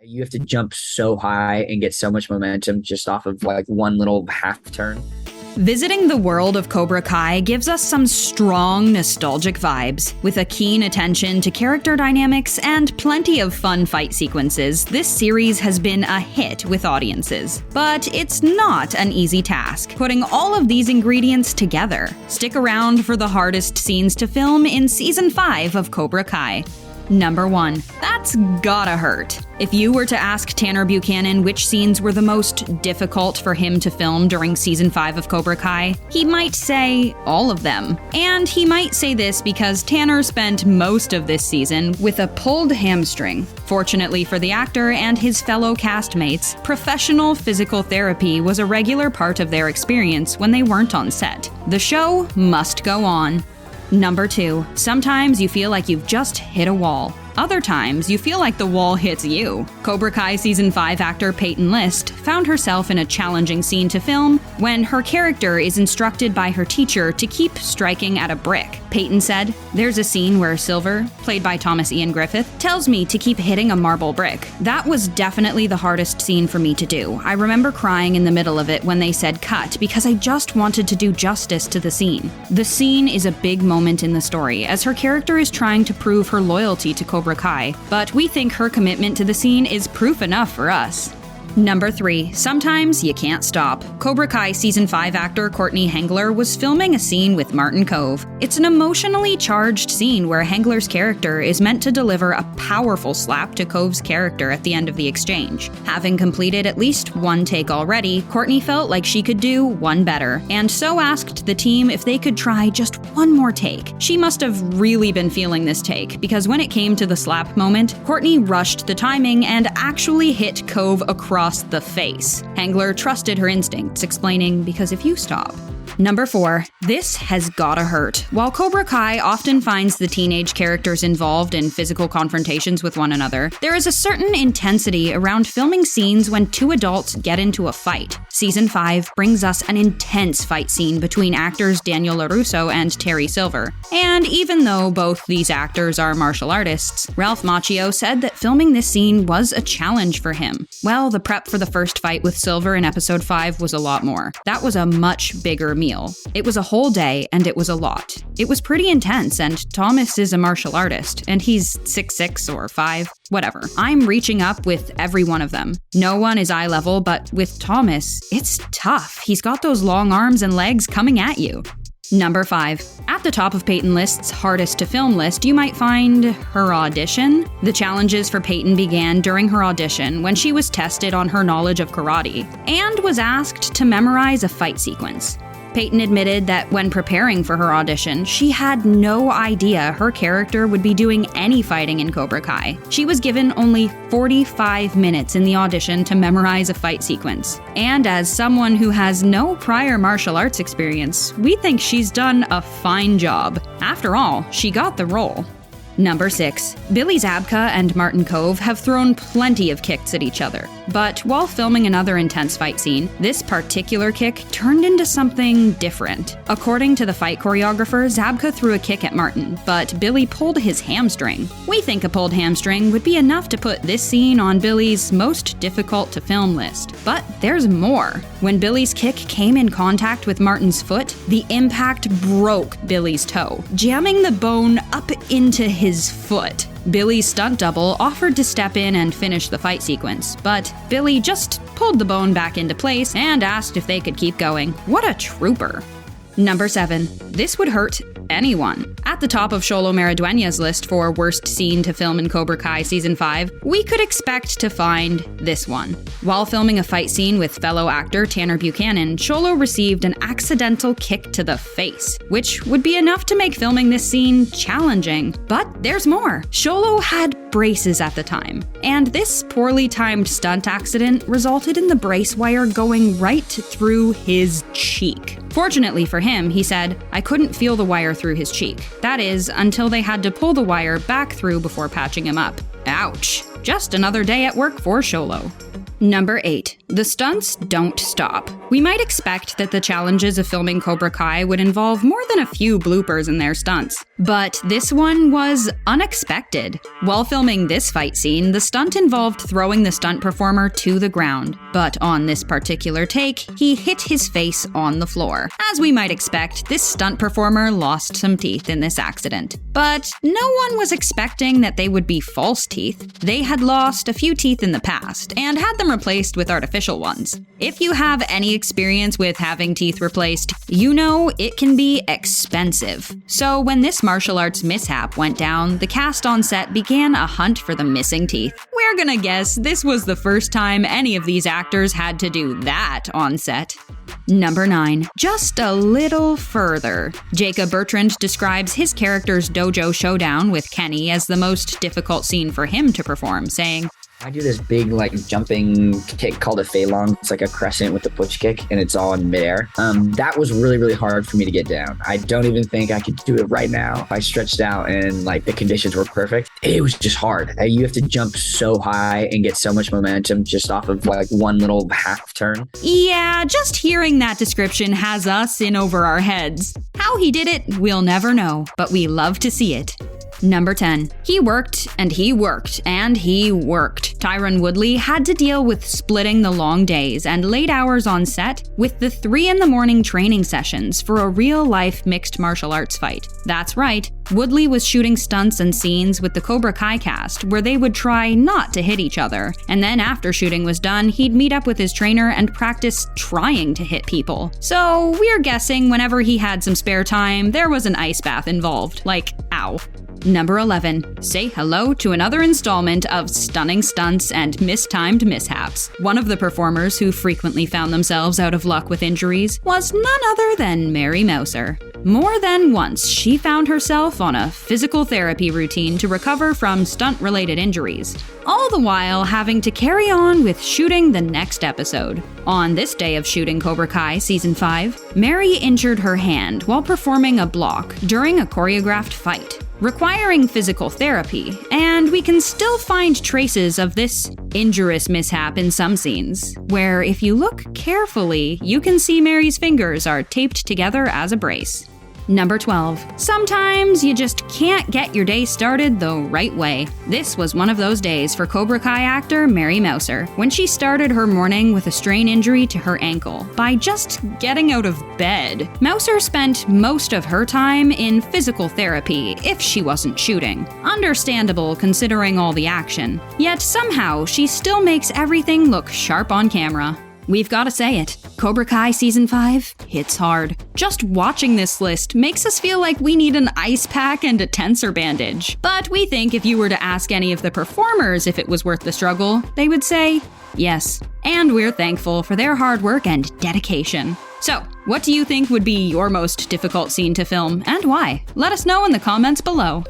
You have to jump so high and get so much momentum just off of like one little half turn. Visiting the world of Cobra Kai gives us some strong, nostalgic vibes. With a keen attention to character dynamics and plenty of fun fight sequences, this series has been a hit with audiences. But it's not an easy task, putting all of these ingredients together. Stick around for the hardest scenes to film in Season 5 of Cobra Kai. Number 1. That's gotta hurt. If you were to ask Tanner Buchanan which scenes were the most difficult for him to film during Season 5 of Cobra Kai, he might say all of them. And he might say this because Tanner spent most of this season with a pulled hamstring. Fortunately for the actor and his fellow castmates, professional physical therapy was a regular part of their experience when they weren't on set. The show must go on. Number 2. Sometimes you feel like you've just hit a wall. Other times, you feel like the wall hits you. Cobra Kai Season 5 actor Peyton List found herself in a challenging scene to film when her character is instructed by her teacher to keep striking at a brick. Peyton said, "There's a scene where Silver, played by Thomas Ian Griffith, tells me to keep hitting a marble brick. That was definitely the hardest scene for me to do. I remember crying in the middle of it when they said cut because I just wanted to do justice to the scene." The scene is a big moment in the story as her character is trying to prove her loyalty to Cobra Kai, but we think her commitment to the scene is proof enough for us. Number 3. Sometimes you can't stop. Cobra Kai Season 5 actor Courtney Hengler was filming a scene with Martin Kove. It's an emotionally charged scene where Hengler's character is meant to deliver a powerful slap to Kove's character at the end of the exchange. Having completed at least one take already, Courtney felt like she could do one better, and so asked the team if they could try just one more take. She must have really been feeling this take, because when it came to the slap moment, Courtney rushed the timing and actually hit Kove across the face. Hengler trusted her instincts, explaining, "Because if you stop." Number 4. This has gotta hurt. While Cobra Kai often finds the teenage characters involved in physical confrontations with one another, there is a certain intensity around filming scenes when two adults get into a fight. Season 5 brings us an intense fight scene between actors Daniel LaRusso and Terry Silver. And even though both these actors are martial artists, Ralph Macchio said that filming this scene was a challenge for him. Well, the prep for the first fight with Silver in episode 5 was a lot more. That was a much bigger meal. It was a whole day, and it was a lot. It was pretty intense, and Thomas is a martial artist, and he's 6'6" or 5, whatever. I'm reaching up with every one of them. No one is eye level, but with Thomas, it's tough. He's got those long arms and legs coming at you. Number 5. At the top of Peyton List's hardest to film list, you might find her audition. The challenges for Peyton began during her audition when she was tested on her knowledge of karate and was asked to memorize a fight sequence. Peyton admitted that when preparing for her audition, she had no idea her character would be doing any fighting in Cobra Kai. She was given only 45 minutes in the audition to memorize a fight sequence. And as someone who has no prior martial arts experience, we think she's done a fine job. After all, she got the role. Number 6. Billy Zabka and Martin Kove have thrown plenty of kicks at each other. But while filming another intense fight scene, this particular kick turned into something different. According to the fight choreographer, Zabka threw a kick at Martin, but Billy pulled his hamstring. We think a pulled hamstring would be enough to put this scene on Billy's most difficult to film list. But there's more. When Billy's kick came in contact with Martin's foot, the impact broke Billy's toe, jamming the bone up into his foot. Billy's stunt double offered to step in and finish the fight sequence, but Billy just pulled the bone back into place and asked if they could keep going. What a trooper. Number 7. This would hurt anyone. At the top of Xolo Maridueña's list for worst scene to film in Cobra Kai Season 5, we could expect to find this one. While filming a fight scene with fellow actor Tanner Buchanan, Xolo received an accidental kick to the face, which would be enough to make filming this scene challenging. But there's more. Xolo had braces at the time, and this poorly timed stunt accident resulted in the brace wire going right through his cheek. Fortunately for him, he said, "I couldn't feel the wire through his cheek. That is, until they had to pull the wire back through before patching him up." Ouch. Just another day at work for Xolo. Number 8. The stunts don't stop. We might expect that the challenges of filming Cobra Kai would involve more than a few bloopers in their stunts, but this one was unexpected. While filming this fight scene, the stunt involved throwing the stunt performer to the ground, but on this particular take, he hit his face on the floor. As we might expect, this stunt performer lost some teeth in this accident. But no one was expecting that they would be false teeth. They had lost a few teeth in the past, and had them replaced with artificial ones. If you have any experience with having teeth replaced, you know it can be expensive. So when this martial arts mishap went down, the cast on set began a hunt for the missing teeth. We're gonna guess this was the first time any of these actors had to do that on set. Number 9. Just a little further. Jacob Bertrand describes his character's dojo showdown with Kenny as the most difficult scene for him to perform, saying, I do this big jumping kick called a fei long. It's like a crescent with a push kick, and it's all in midair. That was really, really hard for me to get down. I don't even think I could do it right now. If I stretched out and the conditions were perfect, it was just hard. You have to jump so high and get so much momentum just off of one little half turn. Yeah, just hearing that description has us in over our heads. How he did it, we'll never know, but we love to see it. Number 10. He worked, and he worked, and he worked. Tyron Woodley had to deal with splitting the long days and late hours on set with the 3 a.m. training sessions for a real-life mixed martial arts fight. That's right, Woodley was shooting stunts and scenes with the Cobra Kai cast where they would try not to hit each other, and then after shooting was done, he'd meet up with his trainer and practice trying to hit people. So we're guessing whenever he had some spare time, there was an ice bath involved. Ow. Number 11. Say hello to another installment of stunning stunts and mistimed mishaps. One of the performers who frequently found themselves out of luck with injuries was none other than Mary Mouser. More than once, she found herself on a physical therapy routine to recover from stunt-related injuries, all the while having to carry on with shooting the next episode. On this day of shooting Cobra Kai Season 5, Mary injured her hand while performing a block during a choreographed fight, requiring physical therapy, and we can still find traces of this injurious mishap in some scenes, where if you look carefully, you can see Mary's fingers are taped together as a brace. Number 12. Sometimes you just can't get your day started the right way. This was one of those days for Cobra Kai actor Mary Mouser, when she started her morning with a strain injury to her ankle by just getting out of bed. Mouser spent most of her time in physical therapy if she wasn't shooting. Understandable considering all the action. Yet somehow she still makes everything look sharp on camera. We've gotta say it, Cobra Kai Season 5 hits hard. Just watching this list makes us feel like we need an ice pack and a tensor bandage. But we think if you were to ask any of the performers if it was worth the struggle, they would say yes. And we're thankful for their hard work and dedication. So, what do you think would be your most difficult scene to film, and why? Let us know in the comments below.